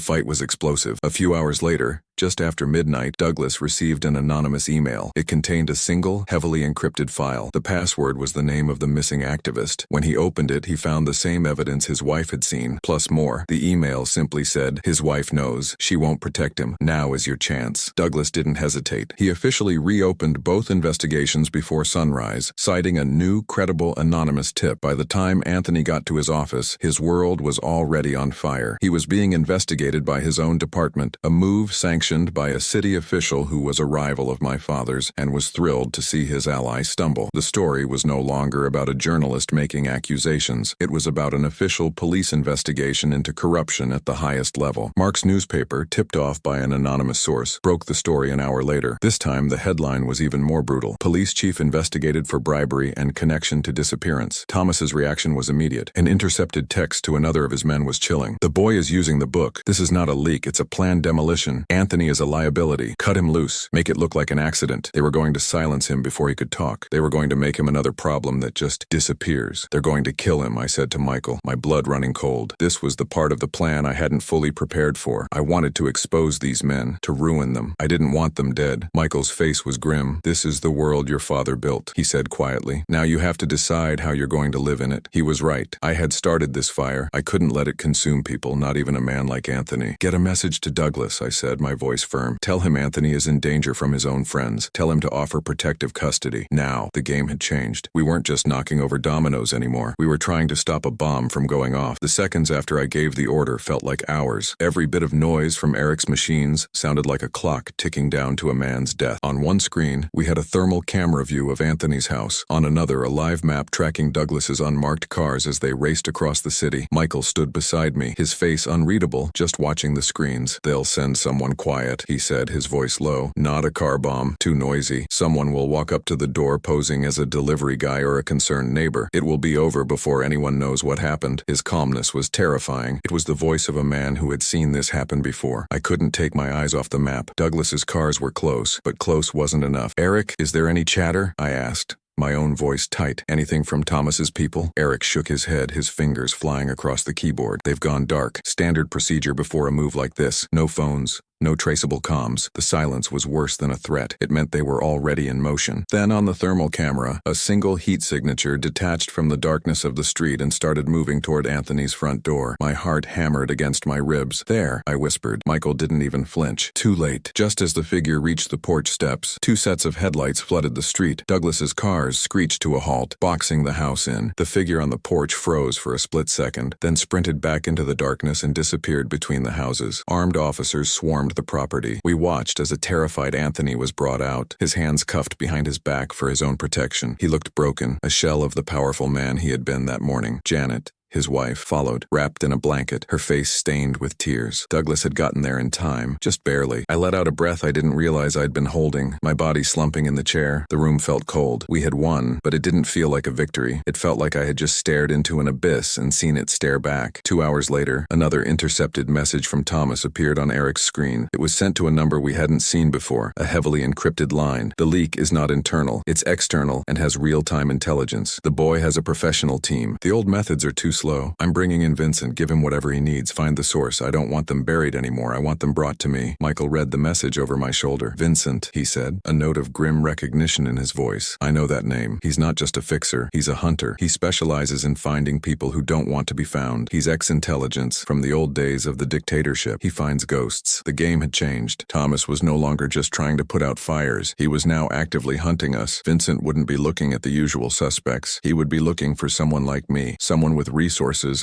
fight was explosive. A few hours later, just after midnight, Douglas received an anonymous email. It contained a single, heavily encrypted file. The password was the name of the missing activist. When he opened it, he found the same evidence his wife had seen, plus more. The email simply said, "His wife knows. She won't protect him. Now is your chance." Douglas didn't hesitate. He officially reopened both investigations before sunrise, citing a new, credible, anonymous tip. By the time Anthony got to his office, his world was already on fire. He was being investigated by his own department, a move sanctioned by a city official who was a rival of my father's and was thrilled to see his ally stumble. The story was no longer about a journalist making accusations. It was about an official police investigation into corruption at the highest level. Mark's newspaper, tipped off by an anonymous source, broke the story an hour later. This time, the headline was even more brutal. "Police chief investigated for bribery and connection to disappearance." Thomas's reaction was immediate. An intercepted text to another of his men was chilling. "The boy is using the book. This is not a leak, it's a planned demolition. Anthony is a liability. Cut him loose. Make it look like an accident." They were going to silence him before he could talk. They were going to make him another problem that just disappears. "They're going to kill him," I said to Michael, my blood running cold. This was the part of the plan I hadn't fully prepared for. I wanted to expose these men, to ruin them. I didn't want them dead. Michael's face was grim. "This is the world your father built," he said quietly. "Now you have to decide how you're going to live in it." He was right. I had started this fire. I couldn't let it consume people, not even a man like Anthony. "Get a message to Douglas," I said, my voice firm. Tell him Anthony is in danger from his own friends. Tell him to offer protective custody. Now, the game had changed. We weren't just knocking over dominoes anymore. We were trying to stop a bomb from going off. The seconds after I gave the order felt like hours. Every bit of noise from Eric's machines sounded like a clock ticking down to a man's death. On one screen, we had a thermal camera view of Anthony's house. On another, a live map tracking Douglas's unmarked cars as they raced across the city. Michael stood beside me, his face unreadable, just watching the screens. They'll send someone quiet, he said, his voice low. Not a car bomb, too noisy. Someone will walk up to the door posing as a delivery guy or a concerned neighbor. It will be over before anyone knows what happened. His calmness was terrifying. It was the voice of a man who had seen this happen before. I couldn't take my eyes off the map. Douglas's cars were close, but close wasn't enough. Eric, is there any chatter? I asked. My own voice tight. Anything from Thomas's people? Eric shook his head, his fingers flying across the keyboard. They've gone dark. Standard procedure before a move like this. No phones. No traceable comms. The silence was worse than a threat. It meant they were already in motion. Then on the thermal camera, a single heat signature detached from the darkness of the street and started moving toward Anthony's front door. My heart hammered against my ribs. There, I whispered. Michael didn't even flinch. Too late. Just as the figure reached the porch steps, two sets of headlights flooded the street. Douglas's cars screeched to a halt, boxing the house in. The figure on the porch froze for a split second, then sprinted back into the darkness and disappeared between the houses. Armed officers swarmed the property. We watched as a terrified Anthony was brought out, his hands cuffed behind his back for his own protection. He looked broken, a shell of the powerful man he had been that morning. Janet, his wife, followed, wrapped in a blanket, her face stained with tears. Douglas had gotten there in time, just barely. I let out a breath I didn't realize I'd been holding, my body slumping in the chair. The room felt cold. We had won, but it didn't feel like a victory. It felt like I had just stared into an abyss and seen it stare back. 2 hours later, another intercepted message from Thomas appeared on Eric's screen. It was sent to a number we hadn't seen before, a heavily encrypted line. The leak is not internal, it's external and has real-time intelligence. The boy has a professional team. The old methods are too slow. I'm bringing in Vincent. Give him whatever he needs. Find the source. I don't want them buried anymore. I want them brought to me. Michael read the message over my shoulder. Vincent, he said, a note of grim recognition in his voice. I know that name. He's not just a fixer. He's a hunter. He specializes in finding people who don't want to be found. He's ex-intelligence from the old days of the dictatorship. He finds ghosts. The game had changed. Thomas was no longer just trying to put out fires. He was now actively hunting us. Vincent wouldn't be looking at the usual suspects. He would be looking for someone like me, someone with resources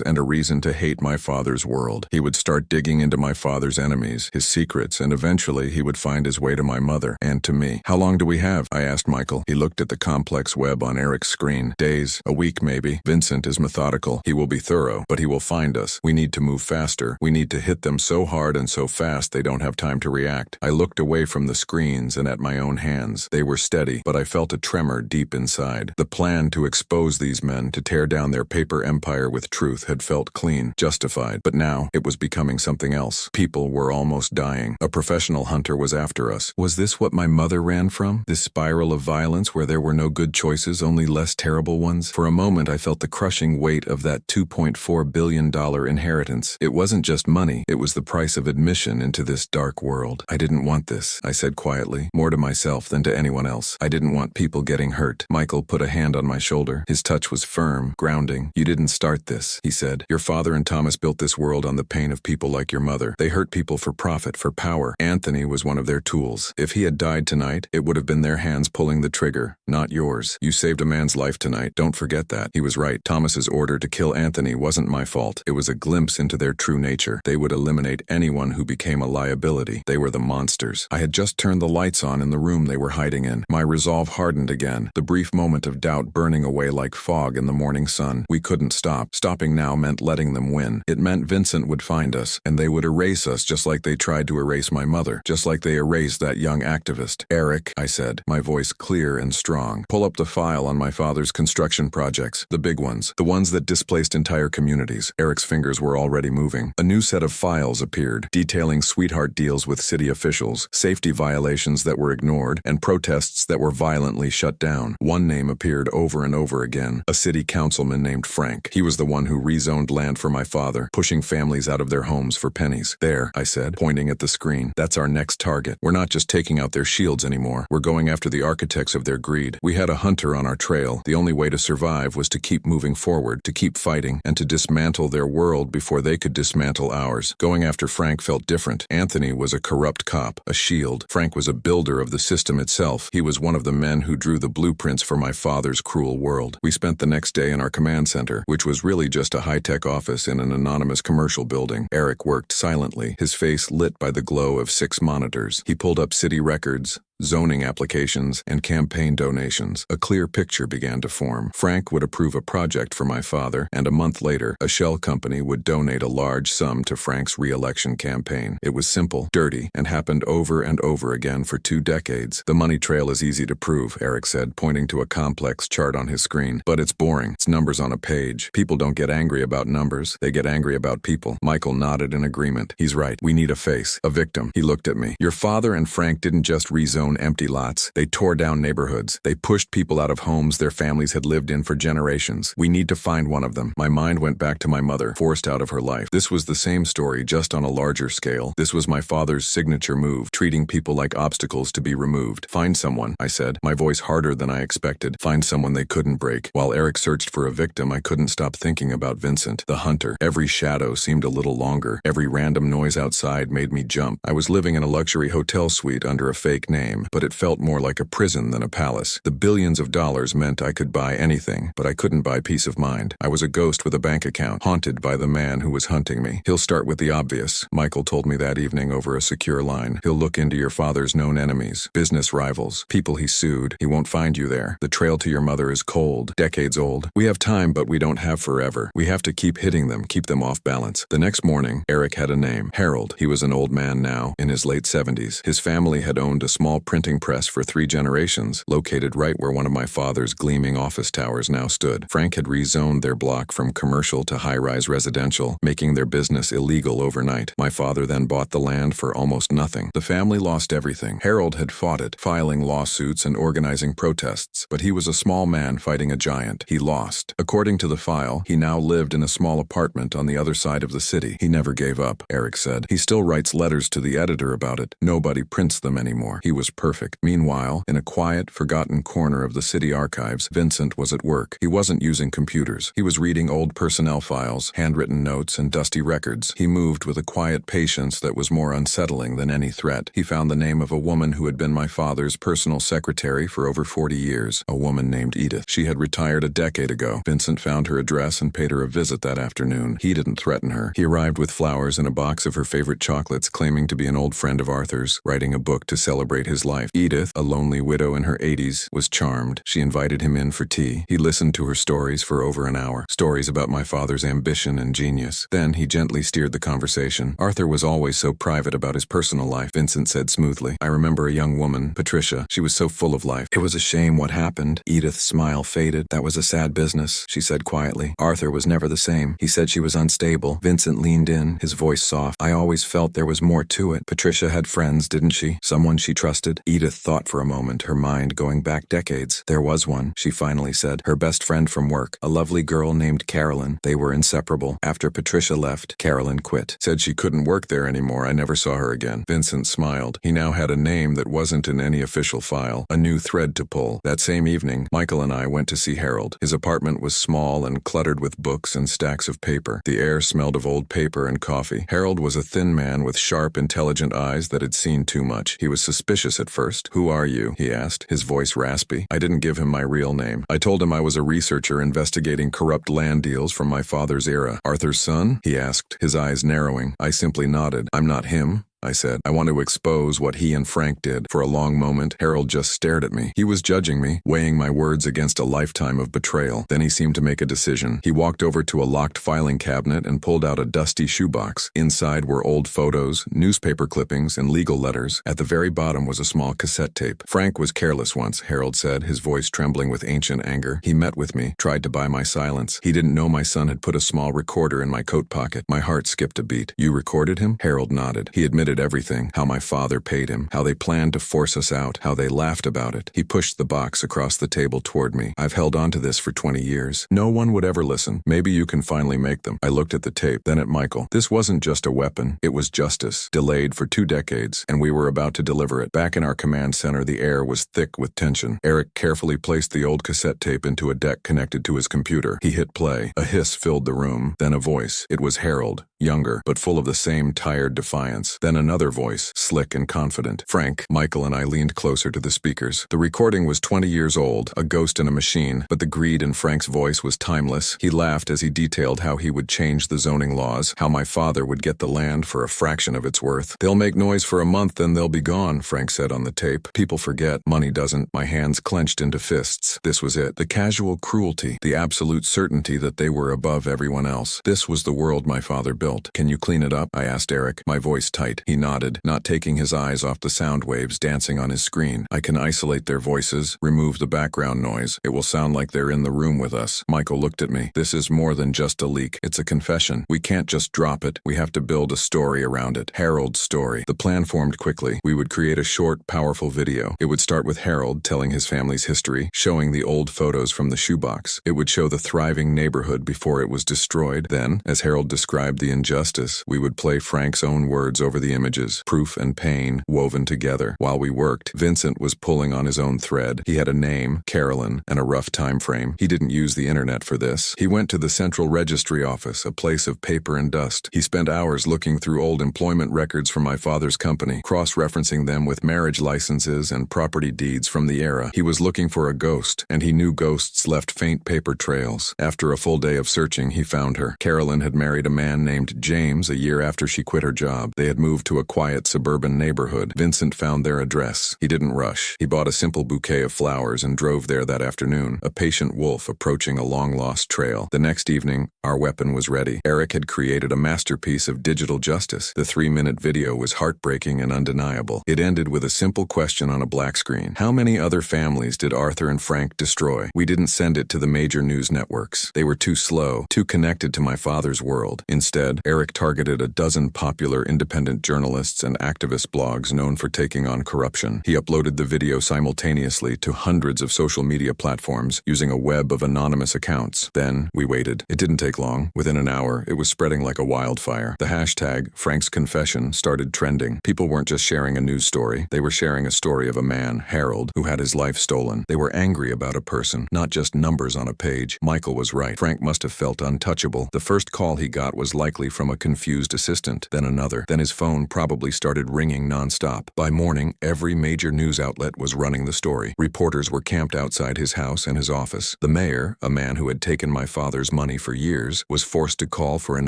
and a reason to hate my father's world. He would start digging into my father's enemies, his secrets, and eventually he would find his way to my mother and to me. How long do we have? I asked Michael. He looked at the complex web on Eric's screen. Days, a week maybe. Vincent is methodical. He will be thorough, but he will find us. We need to move faster. We need to hit them so hard and so fast they don't have time to react. I looked away from the screens and at my own hands. They were steady, but I felt a tremor deep inside. The plan to expose these men, to tear down their paper empire with truth had felt clean, justified, but now it was becoming something else. People were almost dying. A professional hunter was after us. Was this what my mother ran from? This spiral of violence where there were no good choices, only less terrible ones? For a moment I felt the crushing weight of that $2.4 billion inheritance. It wasn't just money, it was the price of admission into this dark world. I didn't want this, I said quietly, more to myself than to anyone else. I didn't want people getting hurt. Michael put a hand on my shoulder. His touch was firm, grounding. You didn't start this, he said. Your father and Thomas built this world on the pain of people like your mother. They hurt people for profit, for power. Anthony was one of their tools. If he had died tonight, it would have been their hands pulling the trigger, not yours. You saved a man's life tonight. Don't forget that. He was right. Thomas's order to kill Anthony wasn't my fault. It was a glimpse into their true nature. They would eliminate anyone who became a liability. They were the monsters. I had just turned the lights on in the room they were hiding in. My resolve hardened again, the brief moment of doubt burning away like fog in the morning sun. We couldn't stop. Stopping now meant letting them win. It meant Vincent would find us, and they would erase us just like they tried to erase my mother, just like they erased that young activist. Eric, I said, my voice clear and strong, pull up the file on my father's construction projects, the big ones, the ones that displaced entire communities. Eric's fingers were already moving. A new set of files appeared, detailing sweetheart deals with city officials, safety violations that were ignored, and protests that were violently shut down. One name appeared over and over again, a city councilman named Frank. He was the the one who rezoned land for my father, pushing families out of their homes for pennies. There, I said, pointing at the screen. That's our next target. We're not just taking out their shields anymore. We're going after the architects of their greed. We had a hunter on our trail. The only way to survive was to keep moving forward, to keep fighting, and to dismantle their world before they could dismantle ours. Going after Frank felt different. Anthony was a corrupt cop, a shield. Frank was a builder of the system itself. He was one of the men who drew the blueprints for my father's cruel world. We spent the next day in our command center, which was really just a high-tech office in an anonymous commercial building. Eric worked silently, his face lit by the glow of 6 monitors. He pulled up city records, zoning applications, and campaign donations. A clear picture began to form. Frank would approve a project for my father, and a month later, a shell company would donate a large sum to Frank's re-election campaign. It was simple, dirty, and happened over and over again for 2 decades. The money trail is easy to prove, Eric said, pointing to a complex chart on his screen. But it's boring. It's numbers on a page. People don't get angry about numbers. They get angry about people. Michael nodded in agreement. He's right. We need a face, a victim. He looked at me. Your father and Frank didn't just rezone empty lots. They tore down neighborhoods. They pushed people out of homes their families had lived in for generations. We need to find one of them. My mind went back to my mother, forced out of her life. This was the same story, just on a larger scale. This was my father's signature move, treating people like obstacles to be removed. Find someone, I said, my voice harder than I expected. Find someone they couldn't break. While Eric searched for a victim, I couldn't stop thinking about Vincent, the hunter. Every shadow seemed a little longer. Every random noise outside made me jump. I was living in a luxury hotel suite under a fake name, but it felt more like a prison than a palace. The billions of dollars meant I could buy anything, but I couldn't buy peace of mind. I was a ghost with a bank account, haunted by the man who was hunting me. He'll start with the obvious, Michael told me that evening over a secure line. He'll look into your father's known enemies, business rivals, people he sued. He won't find you there. The trail to your mother is cold, decades old. We have time, but we don't have forever. We have to keep hitting them, keep them off balance. The next morning, Eric had a name, Harold. He was an old man now, in his late 70s. His family had owned a small printing press for 3 generations, located right where one of my father's gleaming office towers now stood. Frank had rezoned their block from commercial to high-rise residential, making their business illegal overnight. My father then bought the land for almost nothing. The family lost everything. Harold had fought it, filing lawsuits and organizing protests, but he was a small man fighting a giant. He lost. According to the file, he now lived in a small apartment on the other side of the city. He never gave up, Eric said. He still writes letters to the editor about it. Nobody prints them anymore. He was perfect. Meanwhile, in a quiet, forgotten corner of the city archives, Vincent was at work. He wasn't using computers. He was reading old personnel files, handwritten notes, and dusty records. He moved with a quiet patience that was more unsettling than any threat. He found the name of a woman who had been my father's personal secretary for over 40 years, a woman named Edith. She had retired a decade ago. Vincent found her address and paid her a visit that afternoon. He didn't threaten her. He arrived with flowers and a box of her favorite chocolates, claiming to be an old friend of Arthur's, writing a book to celebrate his life. Edith, a lonely widow in her 80s, was charmed. She invited him in for tea. He listened to her stories for over an hour, stories about my father's ambition and genius. Then he gently steered the conversation. Arthur was always so private about his personal life, Vincent said smoothly. I remember a young woman, Patricia. She was so full of life. It was a shame what happened. Edith's smile faded. That was a sad business, she said quietly. Arthur was never the same. He said she was unstable. Vincent leaned in, his voice soft. I always felt there was more to it. Patricia had friends, didn't she? Someone she trusted? Edith thought for a moment, her mind going back decades. There was one, she finally said. Her best friend from work, a lovely girl named Carolyn. They were inseparable. After Patricia left, Carolyn quit. Said she couldn't work there anymore. I never saw her again. Vincent smiled. He now had a name that wasn't in any official file, a new thread to pull. That same evening, Michael and I went to see Harold. His apartment was small and cluttered with books and stacks of paper. The air smelled of old paper and coffee. Harold was a thin man with sharp, intelligent eyes that had seen too much. He was suspicious at first. Who are you? He asked, his voice raspy. I didn't give him my real name. I told him I was a researcher investigating corrupt land deals from my father's era. Arthur's son? He asked, his eyes narrowing. I simply nodded. I'm not him, I said. I want to expose what he and Frank did. For a long moment, Harold just stared at me. He was judging me, weighing my words against a lifetime of betrayal. Then he seemed to make a decision. He walked over to a locked filing cabinet and pulled out a dusty shoebox. Inside were old photos, newspaper clippings, and legal letters. At the very bottom was a small cassette tape. Frank was careless once, Harold said, his voice trembling with ancient anger. He met with me, tried to buy my silence. He didn't know my son had put a small recorder in my coat pocket. My heart skipped a beat. You recorded him? Harold nodded. He admitted admitted everything, how my father paid him, how they planned to force us out, how they laughed about it. He pushed the box across the table toward me. I've held on to this for 20 years. No one would ever listen. Maybe you can finally make them. I looked at the tape, then at Michael. This wasn't just a weapon. It was justice, delayed for 2 decades, and we were about to deliver it. Back in our command center, the air was thick with tension. Eric carefully placed the old cassette tape into a deck connected to his computer. He hit play. A hiss filled the room, then a voice. It was Harold, younger, but full of the same tired defiance. Then another voice, slick and confident. Frank. Michael and I leaned closer to the speakers. The recording was 20 years old, a ghost in a machine, but the greed in Frank's voice was timeless. He laughed as he detailed how he would change the zoning laws, how my father would get the land for a fraction of its worth. They'll make noise for a month, then they'll be gone, Frank said on the tape. People forget. Money doesn't. My hands clenched into fists. This was it. The casual cruelty, the absolute certainty that they were above everyone else. This was the world my father built. Can you clean it up? I asked Eric, my voice tight. He nodded, not taking his eyes off the sound waves dancing on his screen. I can isolate their voices, remove the background noise. It will sound like they're in the room with us. Michael looked at me. This is more than just a leak. It's a confession. We can't just drop it. We have to build a story around it. Harold's story. The plan formed quickly. We would create a short, powerful video. It would start with Harold telling his family's history, showing the old photos from the shoebox. It would show the thriving neighborhood before it was destroyed. Then, as Harold described the injustice, we would play Frank's own words over the images, proof and pain woven together. While we worked, Vincent was pulling on his own thread. He had a name, Carolyn, and a rough time frame. He didn't use the internet for this. He went to the Central Registry Office, a place of paper and dust. He spent hours looking through old employment records from my father's company, cross-referencing them with marriage licenses and property deeds from the era. He was looking for a ghost, and he knew ghosts left faint paper trails. After a full day of searching, he found her. Carolyn had married a man named James a year after she quit her job. They had moved to a quiet suburban neighborhood. Vincent found their address. He didn't rush. He bought a simple bouquet of flowers and drove there that afternoon, a patient wolf approaching a long-lost trail. The next evening, our weapon was ready. Eric had created a masterpiece of digital justice. The 3-minute video was heartbreaking and undeniable. It ended with a simple question on a black screen. How many other families did Arthur and Frank destroy? We didn't send it to the major news networks. They were too slow, too connected to my father's world. Instead, Eric targeted a dozen popular independent journalists and activist blogs known for taking on corruption. He uploaded the video simultaneously to hundreds of social media platforms using a web of anonymous accounts. Then, we waited. It didn't take long. Within an hour, it was spreading like a wildfire. The hashtag, Frank's Confession, started trending. People weren't just sharing a news story. They were sharing a story of a man, Harold, who had his life stolen. They were angry about a person, not just numbers on a page. Michael was right. Frank must have felt untouchable. The first call he got was likely from a confused assistant, then another. Then his phone probably started ringing nonstop. By morning, every major news outlet was running the story. Reporters were camped outside his house and his office. The mayor, a man who had taken my father's money for years, was forced to call for an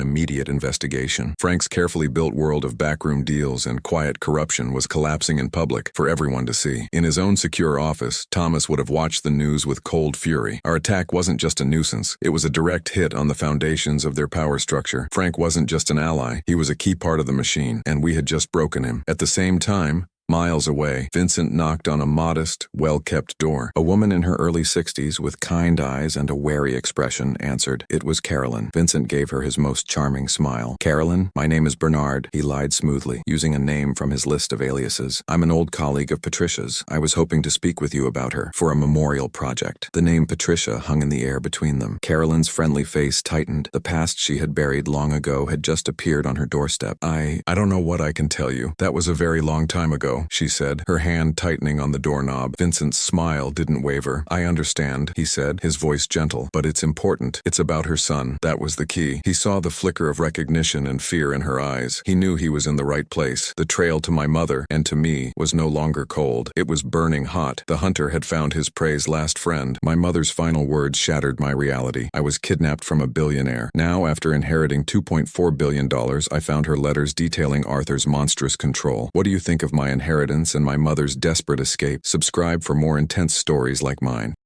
immediate investigation. Frank's carefully built world of backroom deals and quiet corruption was collapsing in public for everyone to see. In his own secure office, Thomas would have watched the news with cold fury. Our attack wasn't just a nuisance. It was a direct hit on the foundations of their power structure. Frank wasn't just an ally. He was a key part of the machine, and we had just broken him. At the same time, miles away, Vincent knocked on a modest, well-kept door. A woman in her early 60s with kind eyes and a wary expression answered. It was Carolyn. Vincent gave her his most charming smile. Carolyn, my name is Bernard, he lied smoothly, using a name from his list of aliases. I'm an old colleague of Patricia's. I was hoping to speak with you about her for a memorial project. The name Patricia hung in the air between them. Carolyn's friendly face tightened. The past she had buried long ago had just appeared on her doorstep. I don't know what I can tell you. That was a very long time ago, she said, her hand tightening on the doorknob. Vincent's smile didn't waver. I understand, he said, his voice gentle, but it's important. It's about her son. That was the key. He saw the flicker of recognition and fear in her eyes. He knew he was in the right place. The trail to my mother, and to me, was no longer cold. It was burning hot. The hunter had found his prey's last friend. My mother's final words shattered my reality. I was kidnapped from a billionaire. Now, after inheriting $2.4 billion, I found her letters detailing Arthur's monstrous control. What do you think of my inheritance and my mother's desperate escape? Subscribe for more intense stories like mine.